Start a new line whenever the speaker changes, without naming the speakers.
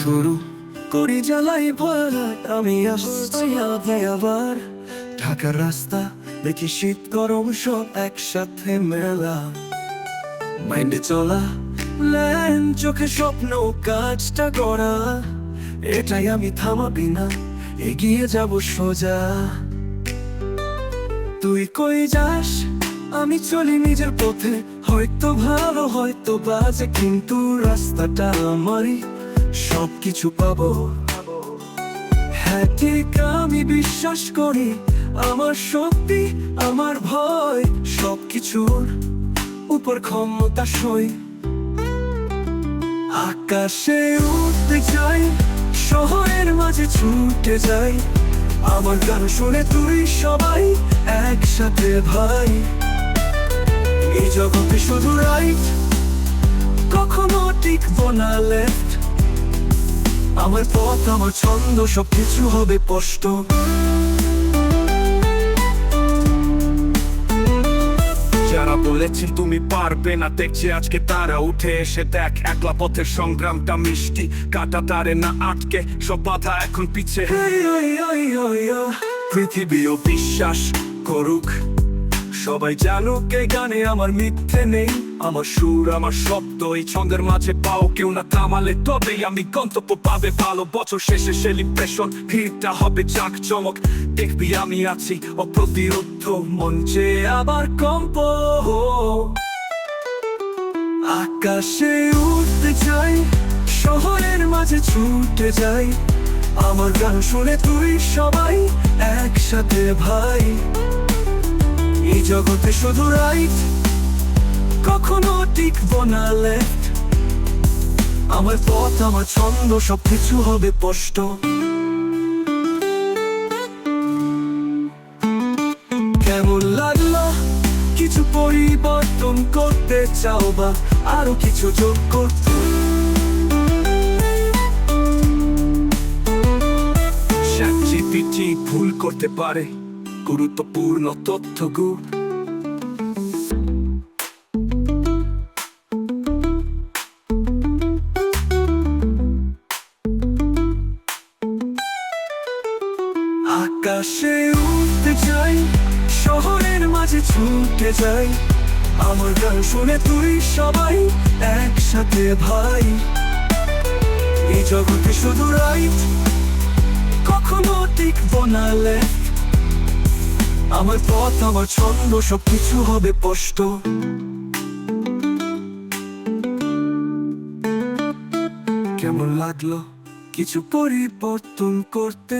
শুরু করি জ্বালাই ভরা আমি আসছি আবার ঢাকার রাস্তা দেখি শীত গরম সব একসাথে মেলা মাইন্ডে চলা ল্যান চোখে স্বপ্ন কাজটা করা এটাই আমি থামাবি না এগিয়ে যাব সোজা তুই কই যাস আমি চলি নিজের পথে হয়তো ভালো হয়তো বাজে কিন্তু রাস্তাটা আমারই সবকিছু পাবো হ্যাঁ ঠিক আমি বিশ্বাস করি আমার শক্তি আমার ভয় সবকিছুর উপর ক্ষমতা সই আকাশে উঠতে চাই শহরের মাঝে ছুটে যাই আমার গান শুনে তুই সবাই একসাথে ভাই এই জগতে শুধু রাইট কখনো টিকবো না লেফট আমার পথ আমার ছন্দ সবকিছু হবে স্পষ্ট
যারা বলেছেন তুমি পারবে না দেখছে আজকে তারা উঠে এসে দেখ একলা পথের সংগ্রামটা মিষ্টি কাটা তারে না আটকে সব বাধা এখন পিছে পৃথিবীও বিশ্বাস করুক সবাই জানুক এই গানে আমার মিথ্যে নেই আমার সুর আমার শব্দ এই ছন্দের মাঝে পাও কেউ না থামালে তবেই আমি গন্তব্য পাবে ভালো বছর শেষে সেলিব্রেশন ভিড়টা হবে জাঁকজমক দেখবি আমি আছি অপ্রতিরোধ মঞ্চে আবার কম্প
আকাশে উঠতে চাই শহরের মাঝে ছুটে যাই আমার গান শুনে তুই সবাই একসাথে ভাই এই জগতে শুধু রাইট কখনো টিকবো না লেফট আমার পথ আমার ছন্দ সবকিছু হবে স্পষ্ট কেমন লাগলো কিছু পরিবর্তন করতে চাও বা আরো কিছু যোগ করতে
ChatGPT ভুল করতে পারে গুরুত্বপূর্ণ তথ্যগুলো
আকাশে উঠতে চাই শহরের মাঝে ছুটে যাই আমার গান শুনে তুই সবাই একসাথে ভাই এই জগতে শুধু রাইট কখনো টিকবো না লেফট আমার পথ আমার ছন্দ সবকিছু হবে স্পষ্ট কেমন লাগলো কিছু পরিবর্তন করতে